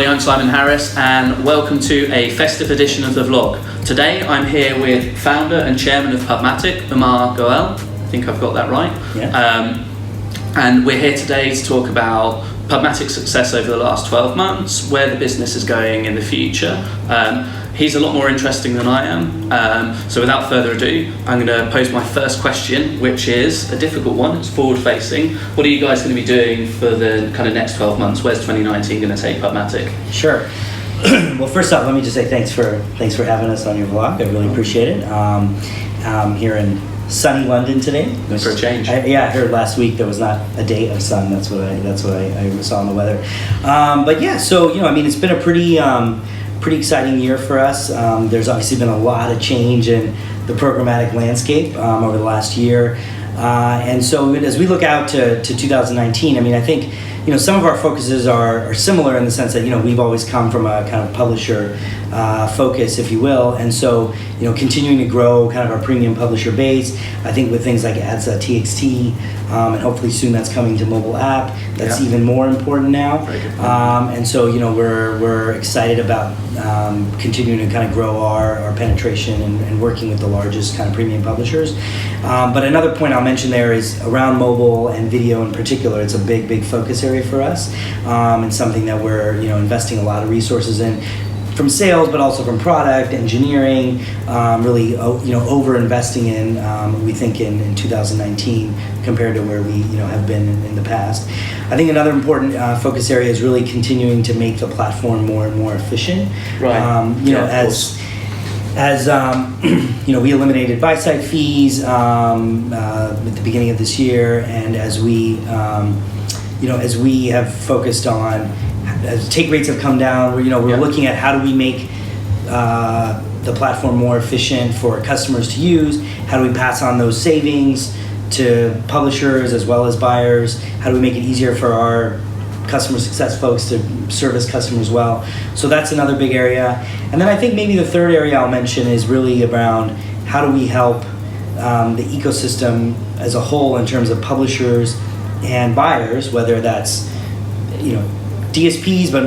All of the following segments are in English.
I'm Simon Harris and welcome to a festive edition of the vlog. Today I'm here with founder and chairman of Pubmatic, Amar Goel. I think I've got that right. Yeah. And we're here today to talk about Pubmatic's success over the last 12 months, where the business is going in the future. He's a lot more interesting than I am. So without further ado, I'm going to pose my first question, which is a difficult one. It's forward facing. What are you guys going to be doing for the kind of next 12 months? Where's 2019 going to take Pubmatic? Sure. Well, first off, let me just say thanks for having us on your vlog. I really appreciate it. I'm here in sunny London today. For a change. I heard last week there was not a day of sun. That's what I saw in the weather. But yeah, so it's been a pretty exciting year for us. There's obviously been a lot of change in the programmatic landscape over the last year. And so as we look out to 2019, I think some of our focuses are similar in the sense that we've always come from a kind of publisher focus, if you will, and so continuing to grow kind of our premium publisher base. I think with things like ads.txt and hopefully soon that's coming to mobile app. That's even more important now. And so we're excited about continuing to kind of grow our penetration and working with the largest kind of premium publishers. But another point I'll mention there is around mobile and video in particular. It's a big focus area for us, and something that we're investing a lot of resources in, from sales, but also from product engineering. Really, over investing in. We think in 2019 compared to where we have been in the past. I think another important focus area is really continuing to make the platform more and more efficient. Right. As we eliminated buy-side fees at the beginning of this year, and as we have focused on, as take rates have come down, we're looking at how do we make the platform more efficient for customers to use. How do we pass on those savings to publishers as well as buyers? How do we make it easier for our customer success folks to service customers well? So that's another big area. And then I think maybe the third area I'll mention is really around how do we help the ecosystem as a whole in terms of publishers and buyers, whether that's DSPs, but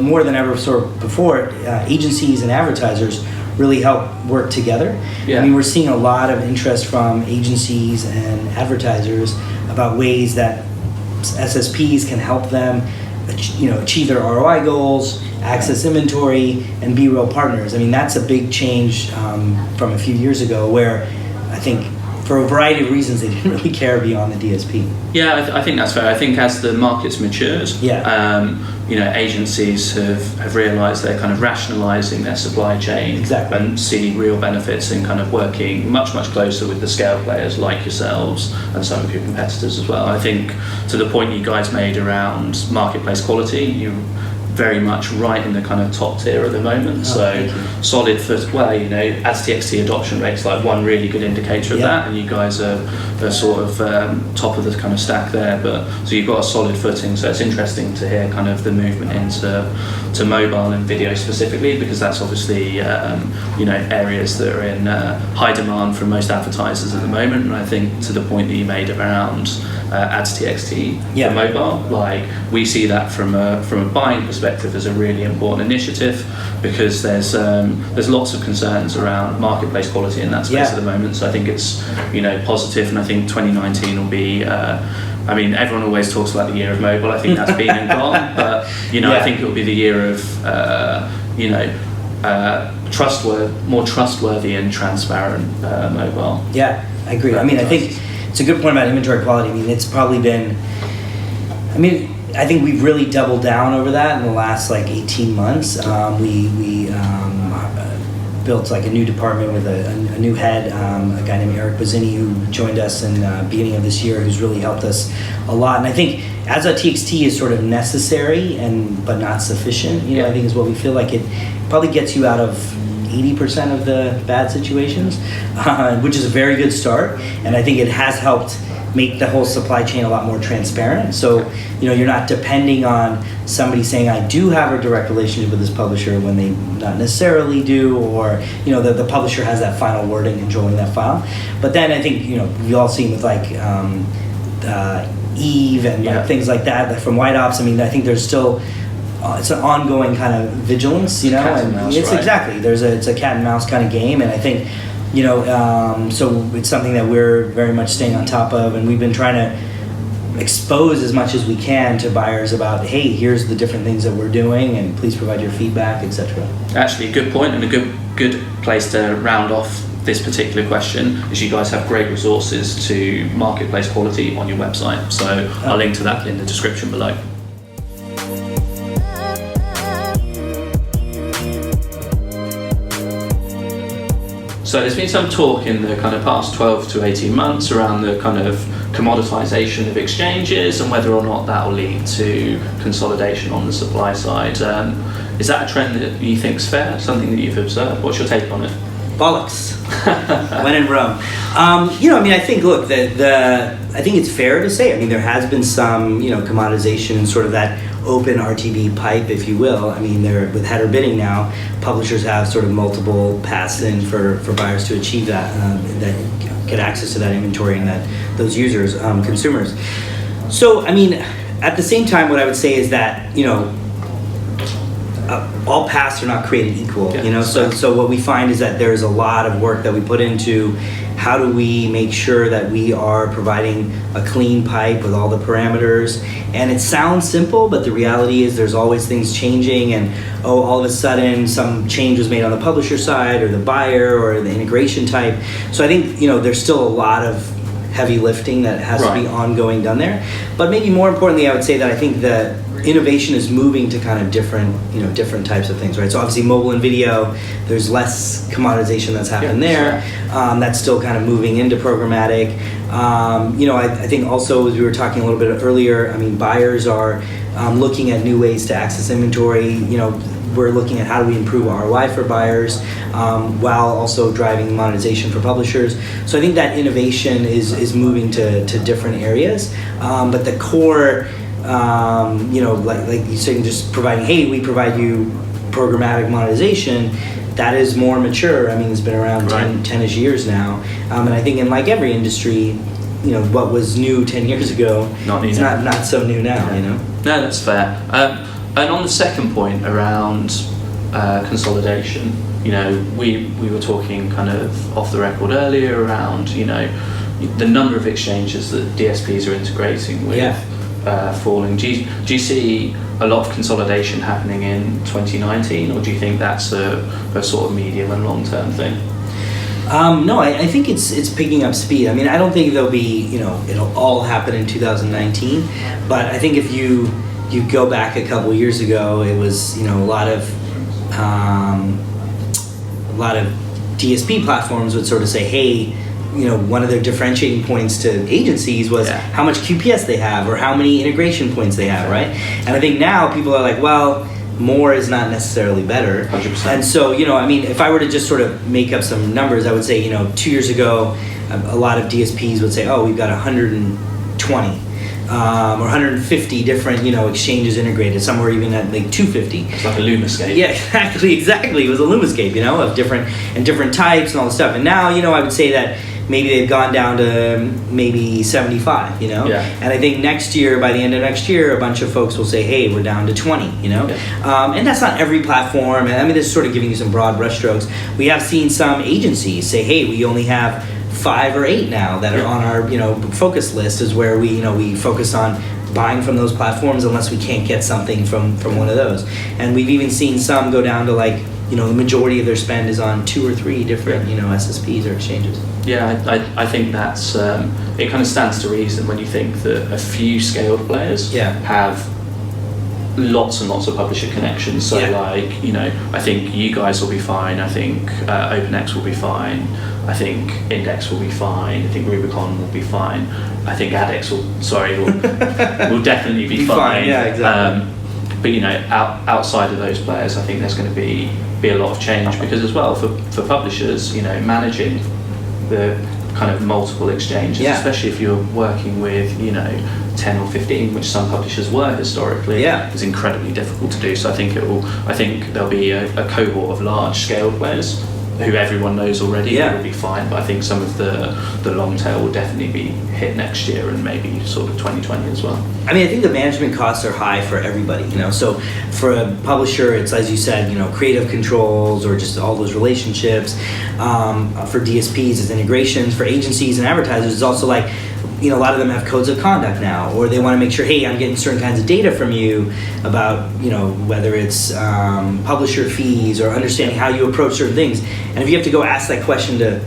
more than ever before, agencies and advertisers really help work together. We're seeing a lot of interest from agencies and advertisers about ways that SSPs can help them achieve their ROI goals, access inventory, and be real partners. That's a big change from a few years ago, where I think for a variety of reasons they didn't really care beyond the DSP. Yeah, I think that's fair. I think as the market's matured, agencies have realised they're kind of rationalising their supply chain and see real benefits in kind of working much closer with the scale players like yourselves and some of your competitors as well. I think to the point you guys made around marketplace quality, you very much right in the kind of top tier at the moment. Solid for ads.txt adoption rate's like one really good indicator of that, and you guys are sort of top of the kind of stack there. But so you've got a solid footing. So it's interesting to hear kind of the movement into mobile and video specifically, because that's obviously areas that are in high demand from most advertisers at the moment. And I think to the point that you made around ads.txt for mobile, like we see that from a buying perspective as a really important initiative, because there's lots of concerns around marketplace quality in that space at the moment. So I think it's positive, and I think 2019 will be everyone always talks about the year of mobile. I think that's been and gone, but I think it will be the year of more trustworthy and transparent mobile. Yeah, I agree. I think it's a good point about inventory quality. It's probably been, I think we've really doubled down over that in the last 18 months. We built a new department with a new head, a guy named Eric Bozzini, who joined us in the beginning of this year, who's really helped us a lot. And I think ads.txt is sort of necessary but not sufficient. I think is what we feel like. It probably gets you out of 80% of the bad situations, which is a very good start. And I think it has helped make the whole supply chain a lot more transparent. So, you're not depending on somebody saying, I do have a direct relationship with this publisher, when they not necessarily do, or, the publisher has that final word in controlling that file. But then I think, we've all seen with Eve and things like that from White Ops. I think there's still it's an ongoing kind of vigilance, you know, Cat and mouse, it's right? exactly it's a cat and mouse kind of game, and I think, you know, so it's something that we're very much staying on top of, and we've been trying to expose as much as we can to buyers about, hey, here's the different things that we're doing, and please provide your feedback, etc. Actually, a good point, and a good place to round off this particular question is you guys have great resources to marketplace quality on your website. So I'll link to that in the description below. So there's been some talk in the kind of past 12 to 18 months around the kind of commoditization of exchanges and whether or not that will lead to consolidation on the supply side. Is that a trend that you think is fair, something that you've observed? What's your take on it? Bollocks. When in Rome. You know, I mean, I think, look, I think it's fair to say, I mean, there has been some, you know, commoditization and sort of that open RTB pipe, if you will. I mean, with header bidding now, publishers have sort of multiple paths in for buyers to achieve that, that get access to that inventory and those users, consumers. So, I mean, at the same time, what I would say is that, you know, all paths are not created equal, you know. So what we find is that there's a lot of work that we put into how do we make sure that we are providing a clean pipe with all the parameters. And it sounds simple, but the reality is there's always things changing, and all of a sudden some change was made on the publisher side or the buyer or the integration type. So I think, you know, there's still a lot of heavy lifting that has to be ongoing done there. But maybe more importantly, I would say that I think that innovation is moving to kind of different types of things, right? So obviously mobile and video, there's less commoditization that's happened there. That's still kind of moving into programmatic. You know, I think also, as we were talking a little bit earlier, I mean, buyers are looking at new ways to access inventory. You know, we're looking at how do we improve ROI for buyers while also driving monetization for publishers. So I think that innovation is moving to different areas. But the core, you know, like you said, just providing, hey, we provide you programmatic monetization, that is more mature. I mean, it's been around 10-ish years now. And I think in like every industry, you know, what was new 10 years ago, it's not so new now, you know? No, that's fair. And on the second point around consolidation, you know, we were talking kind of off the record earlier around, you know, the number of exchanges that DSPs are integrating with falling. Do you see a lot of consolidation happening in 2019, or do you think that's a sort of medium and long-term thing? No, I think it's picking up speed. I mean, I don't think there'll be, you know, it'll all happen in 2019, but I think if you go back a couple years ago, it was, you know, a lot of DSP platforms would sort of say, hey, you know, one of their differentiating points to agencies was how much QPS they have or how many integration points they have, right? And I think now people are like, well, more is not necessarily better. 100%. And so, you know, I mean, if I were to just sort of make up some numbers, I would say, you know, 2 years ago, a lot of DSPs would say, oh, we've got 120. Or 150 different, you know, exchanges integrated. Some were even at like 250. It's like a Lumascape. Yeah, exactly. It was a Lumascape, you know, of different types and all this stuff. And now, you know, I would say that maybe they've gone down to maybe 75, you know? Yeah. And I think next year, by the end of next year, a bunch of folks will say, hey, we're down to 20, you know? Yeah. And that's not every platform. And I mean, this is sort of giving you some broad brushstrokes. We have seen some agencies say, hey, we only have 5 or 8 now that are on our, you know, focus list, is where we, you know, we focus on buying from those platforms unless we can't get something from one of those. And we've even seen some go down to like, you know, the majority of their spend is on 2 or 3 different, you know, SSPs or exchanges. Yeah, I think that's, it kind of stands to reason when you think that a few scaled players have lots and lots of publisher connections. So like, you know, I think you guys will be fine. I think OpenX will be fine. I think Index will be fine. I think Rubicon will be fine. I think ADX will definitely be fine. Yeah, exactly. But you know, outside of those players, I think there's going to be a lot of change, because as well for publishers, you know, managing the kind of multiple exchanges, especially if you're working with, you know, 10 or 15, which some publishers were historically, is incredibly difficult to do. So I think there'll be a cohort of large scale players who everyone knows already, Yeah. it will be fine. But I think some of the long tail will definitely be hit next year and maybe sort of 2020 as well. I mean, I think the management costs are high for everybody, you know. So for a publisher, it's, as you said, you know, creative controls or just all those relationships. For DSPs, it's integrations. For agencies and advertisers, it's also like, you know, a lot of them have codes of conduct now, or they want to make sure, hey, I'm getting certain kinds of data from you about, you know, whether it's publisher fees or understanding how you approach certain things. And if you have to go ask that question to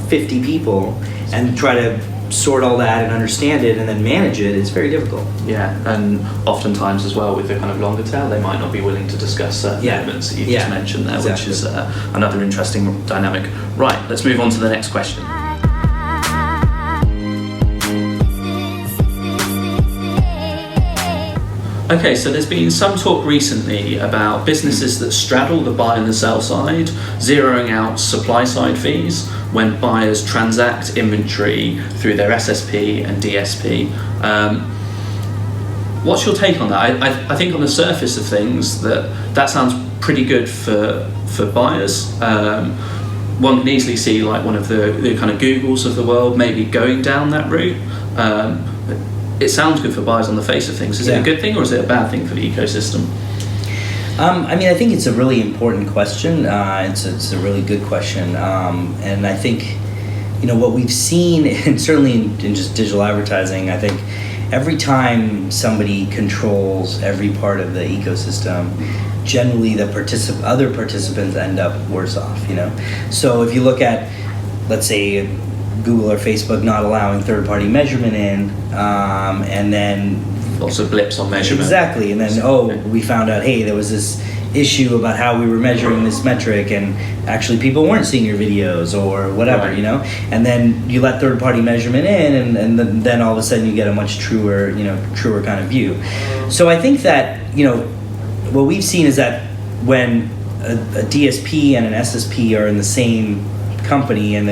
50 people and try to sort all that and understand it and then manage it, it's very difficult. Yeah, and oftentimes as well with the kind of longer tail, they might not be willing to discuss certain elements that you just mentioned there, exactly. which is another interesting dynamic. Right, let's move on to the next question. Okay, so there's been some talk recently about businesses that straddle the buy and the sell side, zeroing out supply side fees when buyers transact inventory through their SSP and DSP. What's your take on that? I think on the surface of things that sounds pretty good for buyers. One can easily see like one of the kind of Googles of the world maybe going down that route. It sounds good for buyers on the face of things. Is it a good thing or is it a bad thing for the ecosystem? I mean, I think it's a really important question. It's a really good question. And I think, you know, what we've seen, and certainly in just digital advertising, I think every time somebody controls every part of the ecosystem, generally the other participants end up worse off, you know? So if you look at, let's say, Google or Facebook not allowing third-party measurement in, and then lots of blips on measurement. Exactly, and then we found out, hey, there was this issue about how we were measuring this metric, and actually people weren't seeing your videos or whatever, right. You know. And then you let third-party measurement in, and then all of a sudden you get a much truer kind of view. So I think that, you know, what we've seen is that when a DSP and an SSP are in the same company and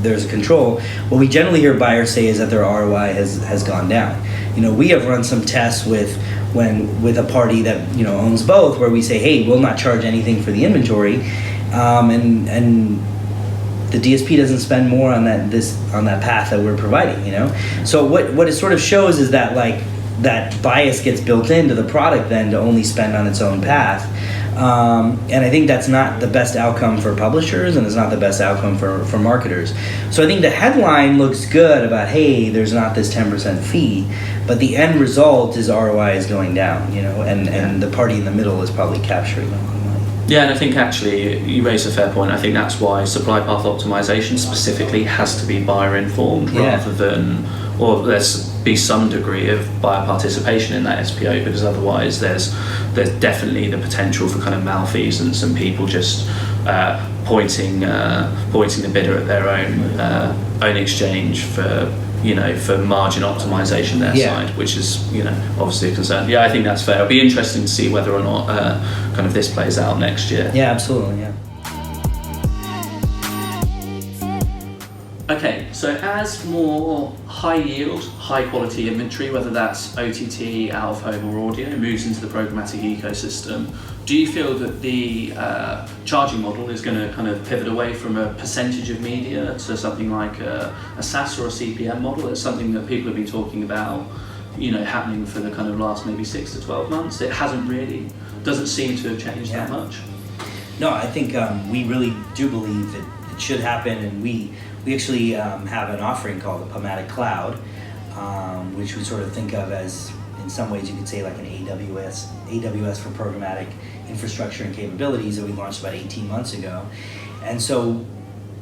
there's a control, what we generally hear buyers say is that their ROI has gone down. You know, we have run some tests with a party that, you know, owns both, where we say, hey, we'll not charge anything for the inventory, and the DSP doesn't spend more on that path that we're providing, you know. So what it sort of shows is that like that bias gets built into the product then to only spend on its own path. And I think that's not the best outcome for publishers, and it's not the best outcome for marketers. So I think the headline looks good about, hey, there's not this 10% fee, but the end result is ROI is going down, you know, and the party in the middle is probably capturing them. Yeah, and I think actually you raise a fair point. I think that's why supply path optimization specifically has to be buyer informed rather than, or there's be some degree of buyer participation in that SPO, because otherwise there's definitely the potential for kind of malfeasance and people just pointing the bidder at their own exchange for margin optimization their side, which is, you know, obviously a concern. Yeah, I think that's fair. It'll be interesting to see whether or not kind of this plays out next year. Yeah, absolutely, yeah. Okay, so as more high yield, high quality inventory, whether that's OTT, out of home or audio, moves into the programmatic ecosystem, do you feel that the charging model is going to kind of pivot away from a percentage of media to something like a SaaS or a CPM model? It's something that people have been talking about, you know, happening for the kind of last maybe 6 to 12 months. It doesn't seem to have changed that much. No, I think we really do believe that it should happen, and we actually have an offering called the Pubmatic Cloud, which we sort of think of as, in some ways you could say, like an AWS for programmatic infrastructure and capabilities that we launched about 18 months ago. And so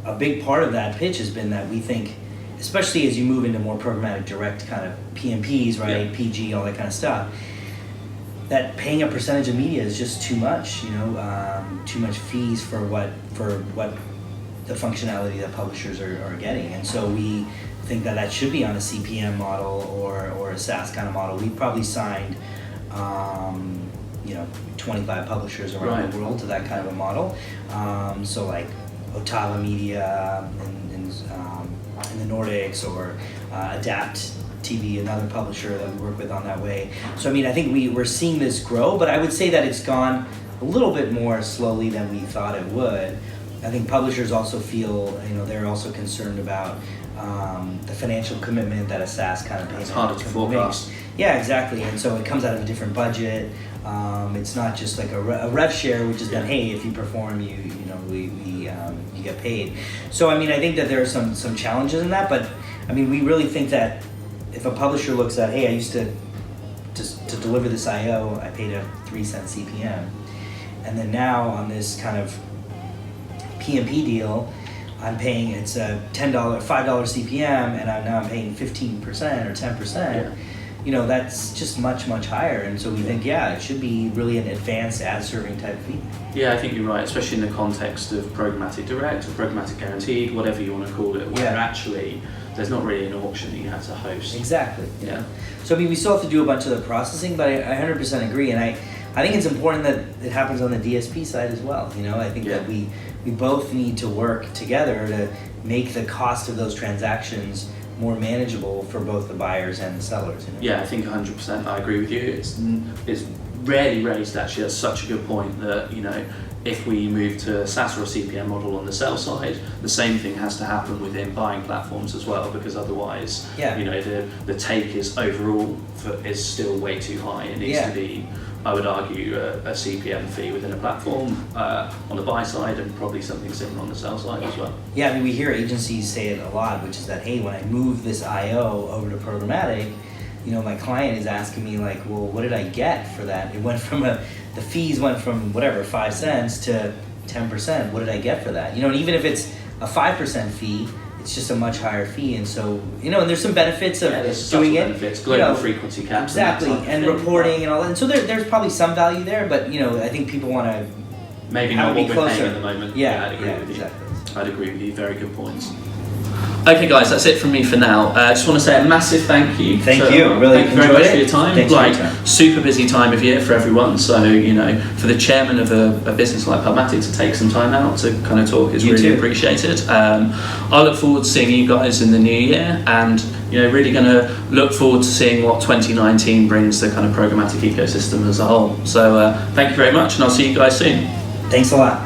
a big part of that pitch has been that we think, especially as you move into more programmatic direct kind of PMPs, right, PG, all that kind of stuff, that paying a percentage of media is just too much, you know, too much fees for what the functionality that publishers are getting. And so we think that should be on a CPM model or a SaaS kind of model. We've probably signed 25 publishers around the world to that kind of a model. So like Otava Media in the Nordics, or Adapt TV, another publisher that we work with on that way. So I mean, I think we're seeing this grow, but I would say that it's gone a little bit more slowly than we thought it would. I think publishers also feel, they're also concerned about the financial commitment that a SaaS kind of payment. It's harder to forecast. Yeah, exactly. And so it comes out of a different budget. It's not just like a rev share, which is that, hey, if you perform, you get paid. So I mean, I think that there are some challenges in that, but I mean, we really think that if a publisher looks at, hey, I used to deliver this IO, I paid a 3-cent CPM, and then now on this kind of PMP deal, I'm paying, it's a $5 CPM, and I'm paying 15% or 10%. Yeah. That's just much higher, and so we think, it should be really an advanced ad serving type fee. Yeah, I think you're right, especially in the context of programmatic direct or programmatic guaranteed, whatever you want to call it, where actually there's not really an auction that you have to host. Exactly. Yeah. So I mean, we still have to do a bunch of the processing, but I 100% agree, and I think it's important that it happens on the DSP side as well. I think that we both need to work together to make the cost of those transactions more manageable for both the buyers and the sellers. Yeah, I think 100%. I agree with you. It's rarely raised actually. That's such a good point that if we move to a SaaS or a CPM model on the sell side, the same thing has to happen within buying platforms as well, because otherwise, the take is overall is still way too high. It needs to be, I would argue, a CPM fee within a platform on the buy side, and probably something similar on the sell side as well. Yeah, I mean, we hear agencies say it a lot, which is that, hey, when I move this IO over to programmatic, my client is asking me like, well, what did I get for that? It went from the fees went from whatever, 5 cents to 10%. What did I get for that? And even if it's a 5% fee, it's just a much higher fee. And so, and there's some benefits of doing it. Benefits, global frequency caps. Exactly, and reporting and all that. And so there's probably some value there, but I think people want to maybe not what we're paying at the moment. Yeah, I'd agree with exactly. you. I'd agree with you. Very good points. Okay, guys, that's it from me for now. I just want to say a massive thank you. Thank you. Really thank you very much for your time. Thanks for your time. Super busy time of year for everyone. So, for the chairman of a business like Pubmatic to take some time out to kind of talk is really appreciated. I look forward to seeing you guys in the new year, and really going to look forward to seeing what 2019 brings the kind of programmatic ecosystem as a whole. So, thank you very much, and I'll see you guys soon. Thanks a lot.